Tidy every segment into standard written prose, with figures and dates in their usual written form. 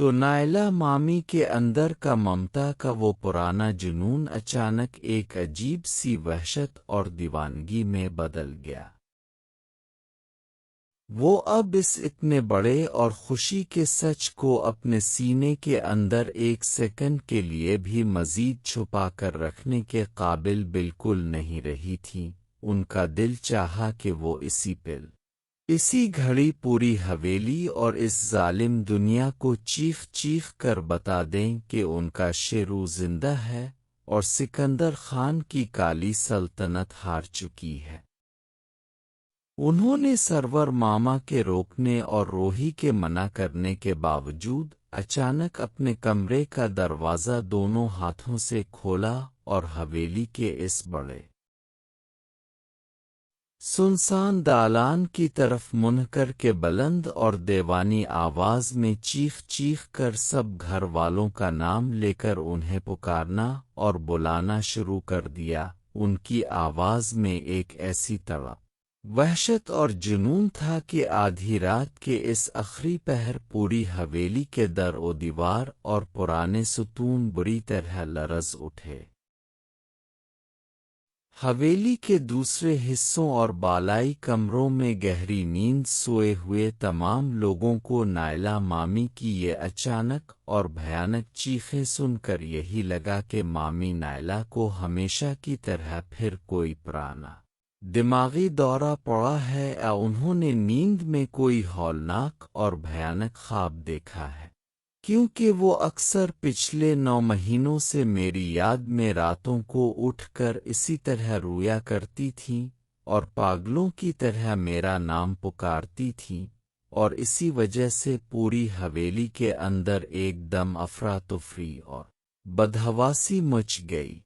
تو نائلہ مامی کے اندر کا ممتا کا وہ پرانا جنون اچانک ایک عجیب سی وحشت اور دیوانگی میں بدل گیا۔ وہ اب اس اتنے بڑے اور خوشی کے سچ کو اپنے سینے کے اندر ایک سیکنڈ کے لیے بھی مزید چھپا کر رکھنے کے قابل بالکل نہیں رہی تھی۔ ان کا دل چاہا کہ وہ اسی گھڑی پوری حویلی اور اس ظالم دنیا کو چیخ چیخ کر بتا دیں کہ ان کا شیرو زندہ ہے اور سکندر خان کی کالی سلطنت ہار چکی ہے۔ انہوں نے سرور ماما کے روکنے اور روحی کے منع کرنے کے باوجود اچانک اپنے کمرے کا دروازہ دونوں ہاتھوں سے کھولا اور حویلی کے اس بڑے سنسان دالان کی طرف منہ کر کے بلند اور دیوانی آواز میں چیخ چیخ کر سب گھر والوں کا نام لے کر انہیں پکارنا اور بلانا شروع کر دیا۔ ان کی آواز میں ایک ایسی تڑپ، وحشت اور جنون تھا کہ آدھی رات کے اس آخری پہر پوری حویلی کے در و دیوار اور پرانے ستون بری طرح لرز اٹھے۔ حویلی کے دوسرے حصوں اور بالائی کمروں میں گہری نیند سوئے ہوئے تمام لوگوں کو نائلہ مامی کی یہ اچانک اور بھیانک چیخیں سن کر یہی لگا کہ مامی نائلہ کو ہمیشہ کی طرح پھر کوئی پرانا دماغی دورہ پڑا ہے یا انہوں نے نیند میں کوئی ہولناک اور بھیانک خواب دیکھا ہے، کیونکہ وہ اکثر پچھلے 9 مہینوں سے میری یاد میں راتوں کو اٹھ کر اسی طرح رویا کرتی تھیں اور پاگلوں کی طرح میرا نام پکارتی تھیں، اور اسی وجہ سے پوری حویلی کے اندر ایک دم افراتفری اور بدحواسی مچ گئی۔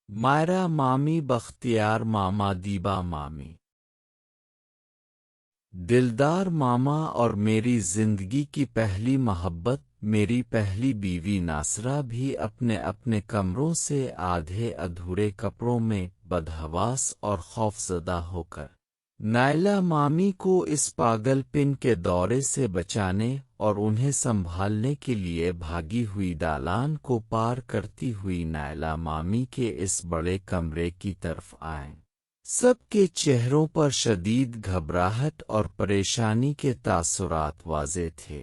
مائرا مامی، بختیار ماما، دیبا مامی، دلدار ماما اور میری زندگی کی پہلی محبت میری پہلی بیوی ناصرہ بھی اپنے اپنے کمروں سے آدھے ادھورے کپڑوں میں بدحواس اور خوفزدہ ہو کر نائلہ مامی کو اس پاگل پن کے دورے سے بچانے اور انہیں سنبھالنے کے لیے بھاگی ہوئی دالان کو پار کرتی ہوئی نائلہ مامی کے اس بڑے کمرے کی طرف آئیں۔ سب کے چہروں پر شدید گھبراہٹ اور پریشانی کے تاثرات واضح تھے،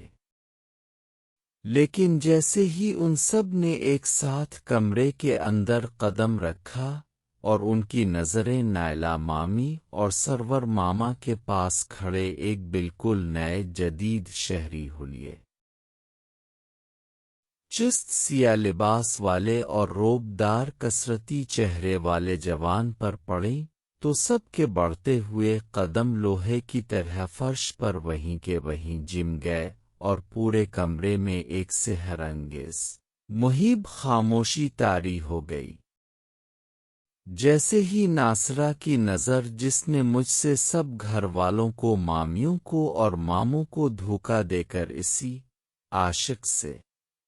لیکن جیسے ہی ان سب نے ایک ساتھ کمرے کے اندر قدم رکھا اور ان کی نظریں نائلہ مامی اور سرور ماما کے پاس کھڑے ایک بالکل نئے جدید شہری حلیے، چست سیاہ لباس والے اور روبدار کثرتی چہرے والے جوان پر پڑیں تو سب کے بڑھتے ہوئے قدم لوہے کی طرح فرش پر وہیں کے وہیں جم گئے اور پورے کمرے میں ایک سحر انگیز مہیب خاموشی طاری ہو گئی۔ جیسے ہی ناصرہ کی نظر، جس نے مجھ سے سب گھر والوں کو، مامیوں کو اور ماموں کو دھوکہ دے کر اسی عاشق سے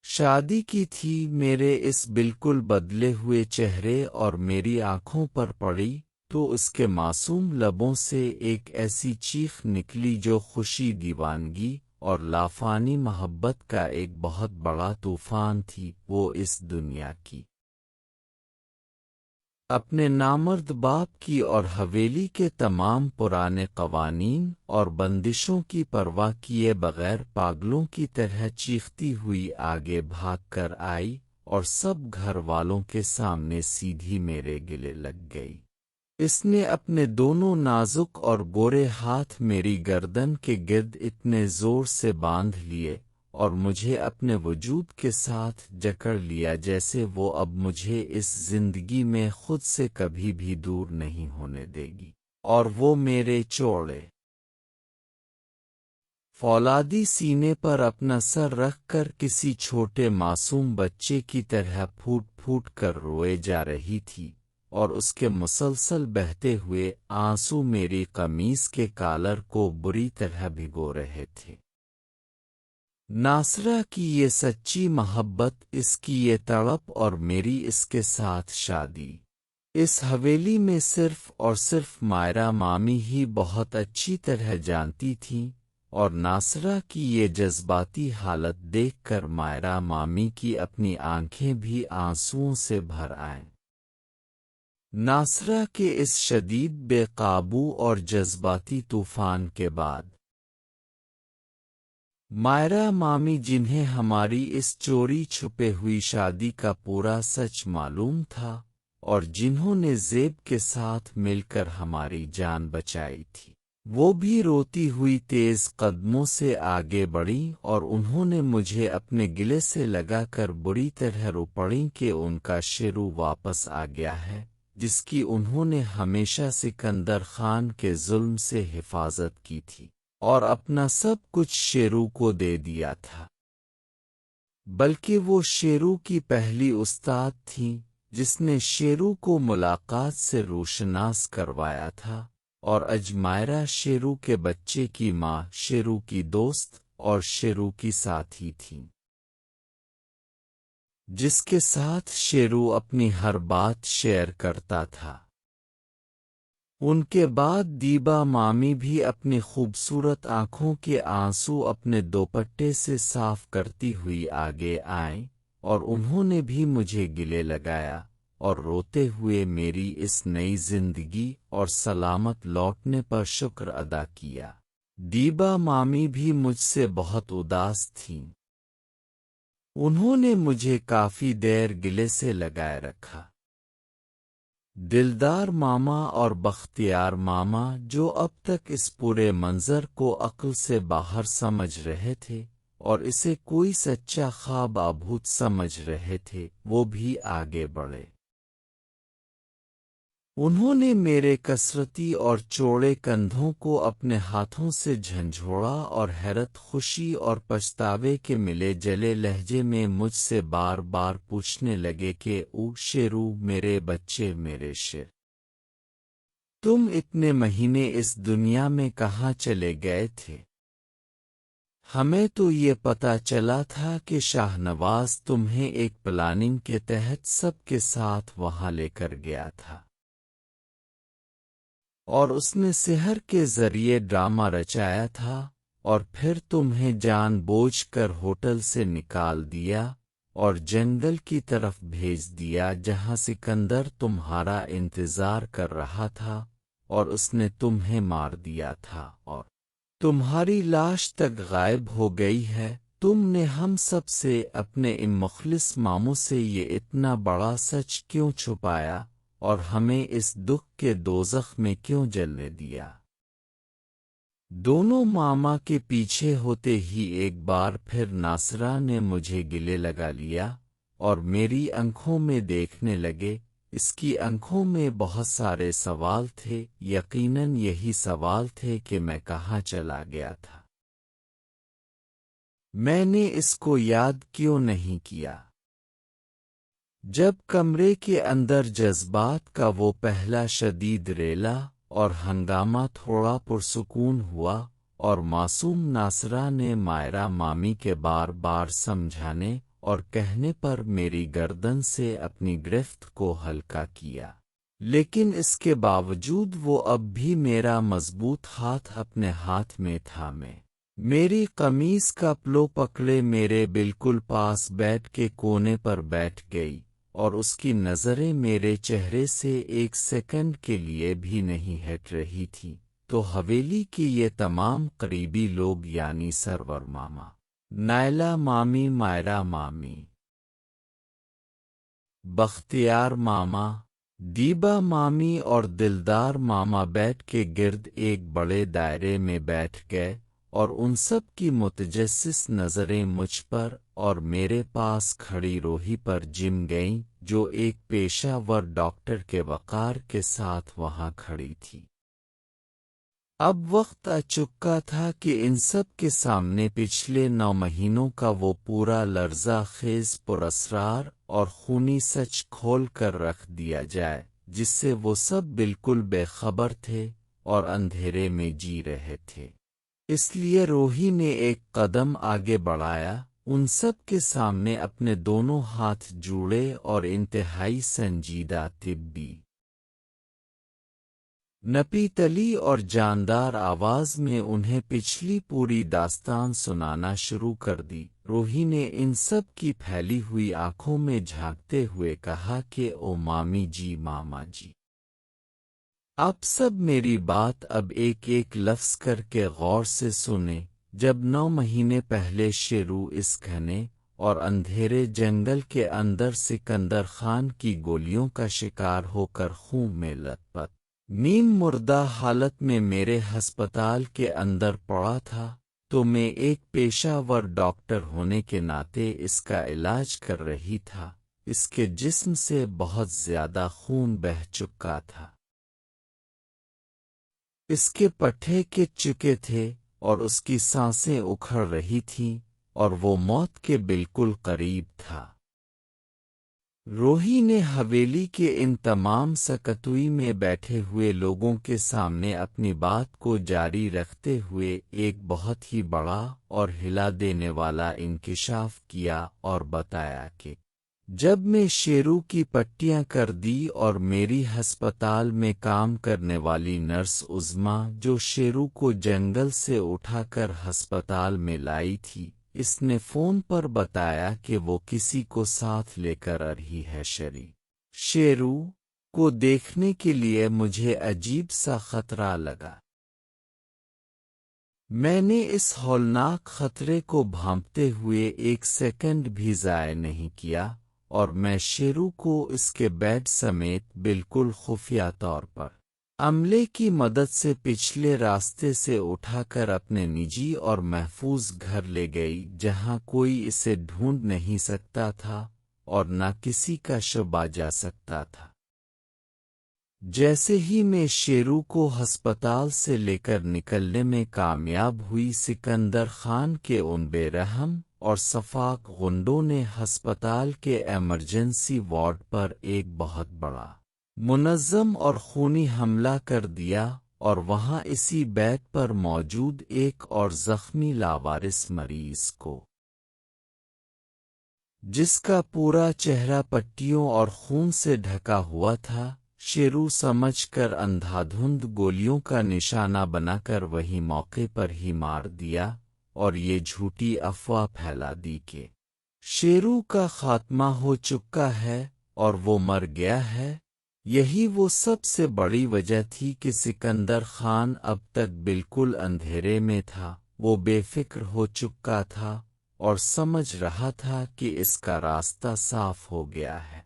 شادی کی تھی، میرے اس بالکل بدلے ہوئے چہرے اور میری آنکھوں پر پڑی تو اس کے معصوم لبوں سے ایک ایسی چیخ نکلی جو خوشی، دیوانگی اور لافانی محبت کا ایک بہت بڑا طوفان تھی۔ وہ اس دنیا کی، اپنے نامرد باپ کی اور حویلی کے تمام پرانے قوانین اور بندشوں کی پرواہ کیے بغیر پاگلوں کی طرح چیختی ہوئی آگے بھاگ کر آئی اور سب گھر والوں کے سامنے سیدھی میرے گلے لگ گئی۔ اس نے اپنے دونوں نازک اور گورے ہاتھ میری گردن کے گرد اتنے زور سے باندھ لیے اور مجھے اپنے وجود کے ساتھ جکڑ لیا جیسے وہ اب مجھے اس زندگی میں خود سے کبھی بھی دور نہیں ہونے دے گی، اور وہ میرے چوڑے فولادی سینے پر اپنا سر رکھ کر کسی چھوٹے معصوم بچے کی طرح پھوٹ پھوٹ کر روئے جا رہی تھی، اور اس کے مسلسل بہتے ہوئے آنسو میری قمیص کے کالر کو بری طرح بھگو رہے تھے۔ ناصرہ کی یہ سچی محبت، اس کی یہ تڑپ اور میری اس کے ساتھ شادی، اس حویلی میں صرف اور صرف مائرا مامی ہی بہت اچھی طرح جانتی تھیں، اور ناصرہ کی یہ جذباتی حالت دیکھ کر مائرہ مامی کی اپنی آنکھیں بھی آنسوؤں سے بھر آئیں۔ ناصرہ کے اس شدید بے قابو اور جذباتی طوفان کے بعد مائرہ مامی، جنہیں ہماری اس چوری چھپے ہوئی شادی کا پورا سچ معلوم تھا اور جنہوں نے زیب کے ساتھ مل کر ہماری جان بچائی تھی، وہ بھی روتی ہوئی تیز قدموں سے آگے بڑھیں اور انہوں نے مجھے اپنے گلے سے لگا کر بری طرح رو پڑیں کہ ان کا شیرو واپس آ گیا ہے، جس کی انہوں نے ہمیشہ سکندر خان کے ظلم سے حفاظت کی تھی اور اپنا سب کچھ شیرو کو دے دیا تھا۔ بلکہ وہ شیرو کی پہلی استاد تھیں جس نے شیرو کو ملاقات سے روشناس کروایا تھا، اور مائرہ شیرو کے بچے کی ماں، شیرو کی دوست اور شیرو کی ساتھی تھیں، جس کے ساتھ شیرو اپنی ہر بات شیئر کرتا تھا۔ ان کے بعد دیبا مامی بھی اپنی خوبصورت آنکھوں کے آنسو اپنے دوپٹے سے صاف کرتی ہوئی آگے آئیں اور انہوں نے بھی مجھے گلے لگایا اور روتے ہوئے میری اس نئی زندگی اور سلامت لوٹنے پر شکر ادا کیا۔ دیبا مامی بھی مجھ سے بہت اداس تھیں۔ انہوں نے مجھے کافی دیر گلے سے لگائے رکھا۔ دلدار ماما اور بختیار ماما، جو اب تک اس پورے منظر کو عقل سے باہر سمجھ رہے تھے اور اسے کوئی سچا خواب آبھوت سمجھ رہے تھے، وہ بھی آگے بڑھے۔ انہوں نے میرے کثرتی اور چوڑے کندھوں کو اپنے ہاتھوں سے جھنجھوڑا اور حیرت، خوشی اور پچھتاوے کے ملے جلے لہجے میں مجھ سے بار بار پوچھنے لگے کہ او شیرو، میرے بچے، میرے شیر، تم اتنے مہینے اس دنیا میں کہاں چلے گئے تھے؟ ہمیں تو یہ پتہ چلا تھا کہ شاہ نواز تمہیں ایک پلاننگ کے تحت سب کے ساتھ وہاں لے کر گیا تھا اور اس نے سحر کے ذریعے ڈرامہ رچایا تھا اور پھر تمہیں جان بوجھ کر ہوٹل سے نکال دیا اور جنگل کی طرف بھیج دیا جہاں سکندر تمہارا انتظار کر رہا تھا، اور اس نے تمہیں مار دیا تھا اور تمہاری لاش تک غائب ہو گئی ہے۔ تم نے ہم سب سے، اپنے ان مخلص ماموں سے، یہ اتنا بڑا سچ کیوں چھپایا اور ہمیں اس دکھ کے دوزخ میں کیوں جلنے دیا؟ دونوں ماما کے پیچھے ہوتے ہی ایک بار پھر ناصرہ نے مجھے گلے لگا لیا اور میری آنکھوں میں دیکھنے لگے۔ اس کی آنکھوں میں بہت سارے سوال تھے، یقیناً یہی سوال تھے کہ میں کہاں چلا گیا تھا، میں نے اس کو یاد کیوں نہیں کیا۔ جب کمرے کے اندر جذبات کا وہ پہلا شدید ریلا اور ہنگامہ تھوڑا پرسکون ہوا اور معصوم ناصرہ نے مائرہ مامی کے بار بار سمجھانے اور کہنے پر میری گردن سے اپنی گرفت کو ہلکا کیا، لیکن اس کے باوجود وہ اب بھی میرا مضبوط ہاتھ اپنے ہاتھ میں تھا، میں میری قمیص کا پلو پکڑے میرے بالکل پاس بیٹھ کے کونے پر بیٹھ گئی اور اس کی نظریں میرے چہرے سے ایک سیکنڈ کے لیے بھی نہیں ہٹ رہی تھی۔ تو حویلی کی یہ تمام قریبی لوگ، یعنی سرور ماما، نائلہ مامی، مائرہ مامی، بختیار ماما، دیبا مامی اور دلدار ماما بیٹھ کے گرد ایک بڑے دائرے میں بیٹھ گئے اور ان سب کی متجسس نظریں مجھ پر اور میرے پاس کھڑی روحی پر جم گئیں، جو ایک پیشہ ور ڈاکٹر کے وقار کے ساتھ وہاں کھڑی تھی۔ اب وقت آ چکا تھا کہ ان سب کے سامنے پچھلے 9 مہینوں کا وہ پورا لرزہ خیز، پراسرار اور خونی سچ کھول کر رکھ دیا جائے، جس سے وہ سب بالکل بے خبر تھے اور اندھیرے میں جی رہے تھے۔ اس لیے روحی نے ایک قدم آگے بڑھایا، ان سب کے سامنے اپنے دونوں ہاتھ جوڑے اور انتہائی سنجیدہ طبی نپی تلی اور جاندار آواز میں انہیں پچھلی پوری داستان سنانا شروع کر دی۔ روحی نے ان سب کی پھیلی ہوئی آنکھوں میں جھانکتے ہوئے کہا کہ او مامی جی، ماما جی، آپ سب میری بات اب ایک ایک لفظ کر کے غور سے سنیں۔ جب 9 مہینے پہلے شیرو اس گھنے اور اندھیرے جنگل کے اندر سکندر خان کی گولیوں کا شکار ہو کر خون میں لت پت نیم مردہ حالت میں میرے ہسپتال کے اندر پڑا تھا، تو میں ایک پیشہ ور ڈاکٹر ہونے کے ناطے اس کا علاج کر رہی تھا۔ اس کے جسم سے بہت زیادہ خون بہہ چکا تھا، اس کے پٹھے کٹ چکے تھے اور اس کی سانسیں اکھڑ رہی تھیں اور وہ موت کے بالکل قریب تھا۔ روحی نے حویلی کے ان تمام سکتوئی میں بیٹھے ہوئے لوگوں کے سامنے اپنی بات کو جاری رکھتے ہوئے ایک بہت ہی بڑا اور ہلا دینے والا انکشاف کیا اور بتایا کہ جب میں شیرو کی پٹیاں کر دی اور میری ہسپتال میں کام کرنے والی نرس عظما جو شیرو کو جنگل سے اٹھا کر ہسپتال میں لائی تھی، اس نے فون پر بتایا کہ وہ کسی کو ساتھ لے کر آ رہی ہے۔ شیرو کو دیکھنے کے لیے مجھے عجیب سا خطرہ لگا۔ میں نے اس ہولناک خطرے کو بھانپتے ہوئے ایک سیکنڈ بھی ضائع نہیں کیا، اور میں شیرو کو اس کے بیڈ سمیت بالکل خفیہ طور پر عملے کی مدد سے پچھلے راستے سے اٹھا کر اپنے نجی اور محفوظ گھر لے گئی، جہاں کوئی اسے ڈھونڈ نہیں سکتا تھا اور نہ کسی کا شبہ جا سکتا تھا۔ جیسے ہی میں شیرو کو ہسپتال سے لے کر نکلنے میں کامیاب ہوئی، سکندر خان کے ان بے رحم اور شفاق غنڈوں نے ہسپتال کے ایمرجنسی وارڈ پر ایک بہت بڑا، منظم اور خونی حملہ کر دیا، اور وہاں اسی بیڈ پر موجود ایک اور زخمی لاوارث مریض کو، جس کا پورا چہرہ پٹیوں اور خون سے ڈھکا ہوا تھا، شیرو سمجھ کر اندھا دھند گولیوں کا نشانہ بنا کر وہی موقع پر ہی مار دیا، اور یہ جھوٹی افواہ پھیلا دی کہ شیرو کا خاتمہ ہو چکا ہے اور وہ مر گیا ہے۔ یہی وہ سب سے بڑی وجہ تھی کہ سکندر خان اب تک بالکل اندھیرے میں تھا۔ وہ بے فکر ہو چکا تھا اور سمجھ رہا تھا کہ اس کا راستہ صاف ہو گیا ہے۔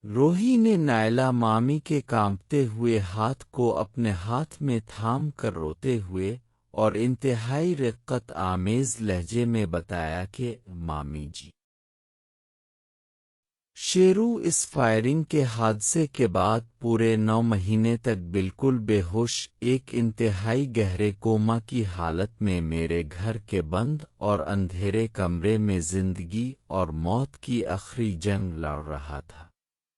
روحی نے نائلہ مامی کے کانپتے ہوئے ہاتھ کو اپنے ہاتھ میں تھام کر روتے ہوئے اور انتہائی رقت آمیز لہجے میں بتایا کہ مامی جی، شیرو اس فائرنگ کے حادثے کے بعد پورے 9 مہینے تک بالکل بے ہوش ایک انتہائی گہرے کوما کی حالت میں میرے گھر کے بند اور اندھیرے کمرے میں زندگی اور موت کی آخری جنگ لڑ رہا تھا۔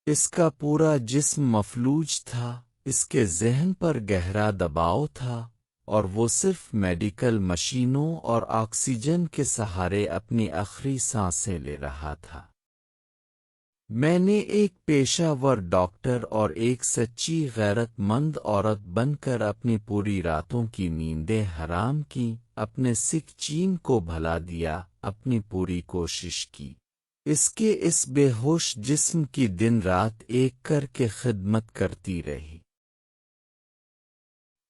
اس کا پورا جسم مفلوج تھا، اس کے ذہن پر گہرا دباؤ تھا، اور وہ صرف میڈیکل مشینوں اور آکسیجن کے سہارے اپنی آخری سانسیں لے رہا تھا۔ میں نے ایک پیشہ ور ڈاکٹر اور ایک سچی غیرت مند عورت بن کر اپنی پوری راتوں کی نیندیں حرام کیں، اپنے سکھ چین کو بھلا دیا، اپنی پوری کوشش کی، اس کے اس بے ہوش جسم کی دن رات ایک کر کے خدمت کرتی رہی۔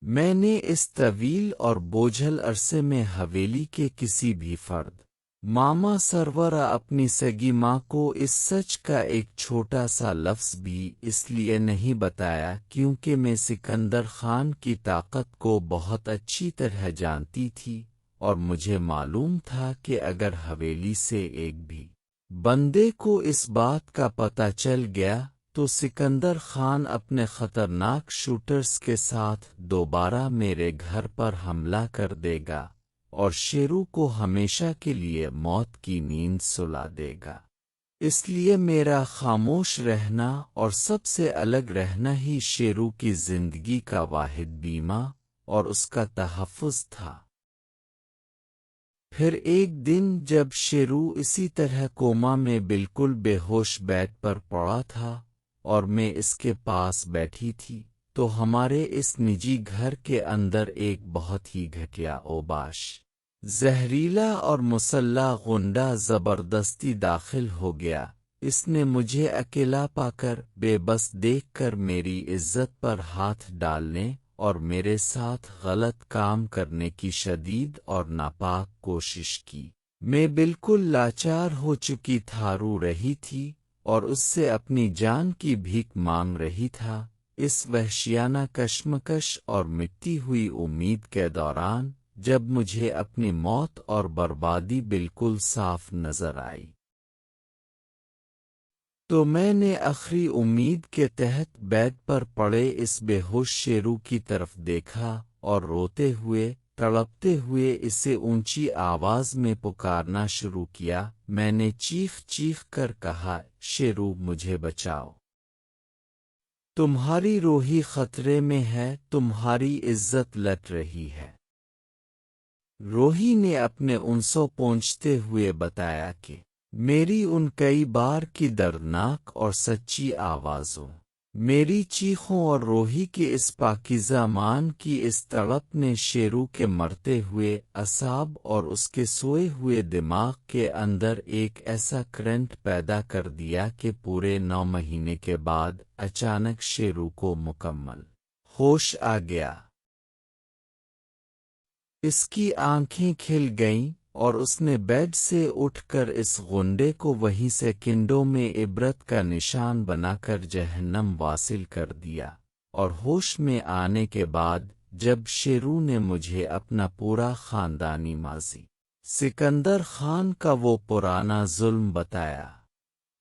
میں نے اس طویل اور بوجھل عرصے میں حویلی کے کسی بھی فرد، ماما سرورا اپنی سگی ماں کو اس سچ کا ایک چھوٹا سا لفظ بھی اس لیے نہیں بتایا کیونکہ میں سکندر خان کی طاقت کو بہت اچھی طرح جانتی تھی، اور مجھے معلوم تھا کہ اگر حویلی سے ایک بھی بندے کو اس بات کا پتہ چل گیا تو سکندر خان اپنے خطرناک شوٹرز کے ساتھ دوبارہ میرے گھر پر حملہ کر دے گا اور شیرو کو ہمیشہ کے لیے موت کی نیند سلا دے گا۔ اس لیے میرا خاموش رہنا اور سب سے الگ رہنا ہی شیرو کی زندگی کا واحد بیمہ اور اس کا تحفظ تھا۔ پھر ایک دن جب شیرو اسی طرح کوما میں بالکل بے ہوش بیڈ پر پڑا تھا اور میں اس کے پاس بیٹھی تھی، تو ہمارے اس نجی گھر کے اندر ایک بہت ہی گھٹیا اوباش، زہریلا اور مسلح غنڈہ زبردستی داخل ہو گیا۔ اس نے مجھے اکیلا پا کر، بے بس دیکھ کر میری عزت پر ہاتھ ڈالنے اور میرے ساتھ غلط کام کرنے کی شدید اور ناپاک کوشش کی۔ میں بالکل لاچار ہو چکی تھا، رو رہی تھی اور اس سے اپنی جان کی بھیک مانگ رہی تھا۔ اس وحشیانہ کشمکش اور مٹی ہوئی امید کے دوران جب مجھے اپنی موت اور بربادی بالکل صاف نظر آئی، تو میں نے آخری امید کے تحت بیڈ پر پڑے اس بے ہوش شیرو کی طرف دیکھا اور روتے ہوئے، تڑپتے ہوئے اسے اونچی آواز میں پکارنا شروع کیا۔ میں نے چیخ چیخ کر کہا، شیرو مجھے بچاؤ، تمہاری روحی خطرے میں ہے، تمہاری عزت لٹ رہی ہے۔ روحی نے اپنے انسوں پہنچتے ہوئے بتایا کہ میری ان کئی بار کی دردناک اور سچی آوازوں، میری چیخوں اور روحی کے اس پاکیزہ مان کی اس تڑپ نے شیرو کے مرتے ہوئے اعصاب اور اس کے سوئے ہوئے دماغ کے اندر ایک ایسا کرنٹ پیدا کر دیا کہ پورے 9 مہینے کے بعد اچانک شیرو کو مکمل ہوش آ گیا۔ اس کی آنکھیں کھل گئیں اور اس نے بیڈ سے اٹھ کر اس غنڈے کو وہیں سیکنڈوں میں عبرت کا نشان بنا کر جہنم واصل کر دیا۔ اور ہوش میں آنے کے بعد جب شیرو نے مجھے اپنا پورا خاندانی ماضی، سکندر خان کا وہ پرانا ظلم بتایا،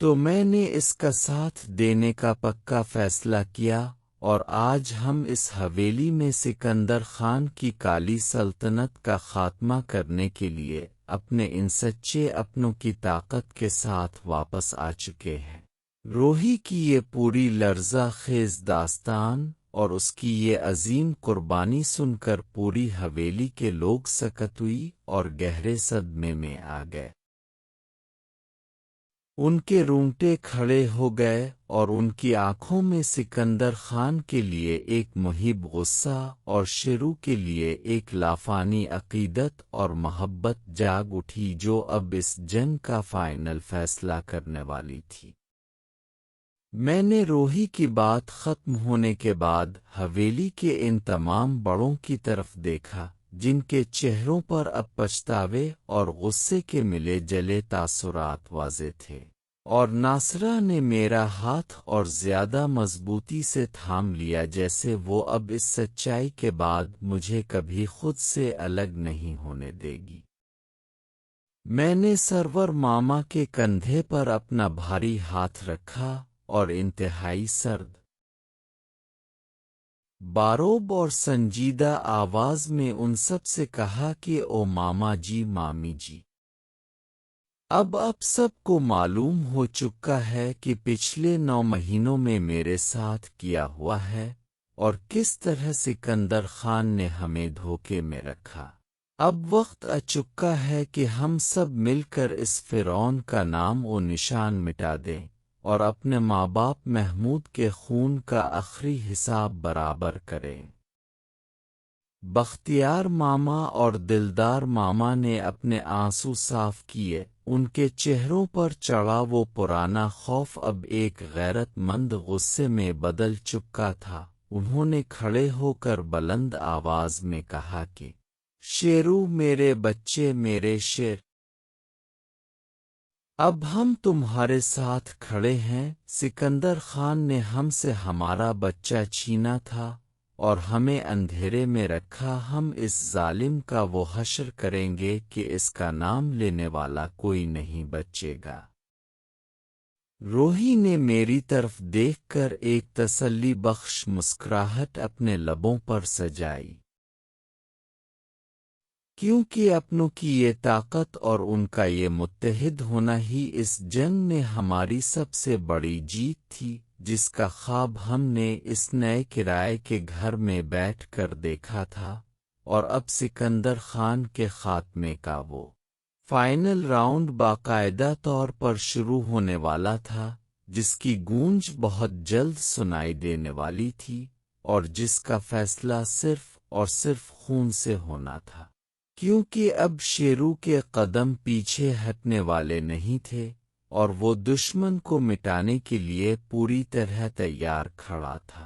تو میں نے اس کا ساتھ دینے کا پکا فیصلہ کیا، اور آج ہم اس حویلی میں سکندر خان کی کالی سلطنت کا خاتمہ کرنے کے لیے اپنے ان سچے اپنوں کی طاقت کے ساتھ واپس آ چکے ہیں۔ روحی کی یہ پوری لرزہ خیز داستان اور اس کی یہ عظیم قربانی سن کر پوری حویلی کے لوگ سکت ہوئی اور گہرے صدمے میں آ گئے۔ ان کے رونگٹے کھڑے ہو گئے اور ان کی آنکھوں میں سکندر خان کے لیے ایک مہیب غصہ اور شیرو کے لیے ایک لافانی عقیدت اور محبت جاگ اٹھی جو اب اس جنگ کا فائنل فیصلہ کرنے والی تھی۔ میں نے روحی کی بات ختم ہونے کے بعد حویلی کے ان تمام بڑوں کی طرف دیکھا جن کے چہروں پر اب پچھتاوے اور غصے کے ملے جلے تاثرات واضح تھے، اور ناصرہ نے میرا ہاتھ اور زیادہ مضبوطی سے تھام لیا جیسے وہ اب اس سچائی کے بعد مجھے کبھی خود سے الگ نہیں ہونے دے گی۔ میں نے سرور ماما کے کندھے پر اپنا بھاری ہاتھ رکھا اور انتہائی سرد، باروب اور سنجیدہ آواز میں ان سب سے کہا کہ او ماما جی، مامی جی، اب سب کو معلوم ہو چکا ہے کہ پچھلے 9 مہینوں میں میرے ساتھ کیا ہوا ہے اور کس طرح سکندر خان نے ہمیں دھوکے میں رکھا۔ اب وقت آ چکا ہے کہ ہم سب مل کر اس فرعون کا نام و نشان مٹا دیں اور اپنے ماں باپ محمود کے خون کا آخری حساب برابر کریں۔ بختیار ماما اور دلدار ماما نے اپنے آنسو صاف کیے، ان کے چہروں پر چڑھا وہ پرانا خوف اب ایک غیرت مند غصے میں بدل چکا تھا۔ انہوں نے کھڑے ہو کر بلند آواز میں کہا کہ شیرو میرے بچے، میرے شیر، اب ہم تمہارے ساتھ کھڑے ہیں۔ سکندر خان نے ہم سے ہمارا بچہ چھینا تھا اور ہمیں اندھیرے میں رکھا، ہم اس ظالم کا وہ حشر کریں گے کہ اس کا نام لینے والا کوئی نہیں بچے گا۔ روحی نے میری طرف دیکھ کر ایک تسلی بخش مسکراہٹ اپنے لبوں پر سجائی، کیونکہ اپنوں کی یہ طاقت اور ان کا یہ متحد ہونا ہی اس جنگ میں ہماری سب سے بڑی جیت تھی، جس کا خواب ہم نے اس نئے کرائے کے گھر میں بیٹھ کر دیکھا تھا، اور اب سکندر خان کے خاتمے کا وہ فائنل راؤنڈ باقاعدہ طور پر شروع ہونے والا تھا، جس کی گونج بہت جلد سنائی دینے والی تھی اور جس کا فیصلہ صرف اور صرف خون سے ہونا تھا، کیونکہ اب شیرو کے قدم پیچھے ہٹنے والے نہیں تھے اور وہ دشمن کو مٹانے کے لیے پوری طرح تیار کھڑا تھا۔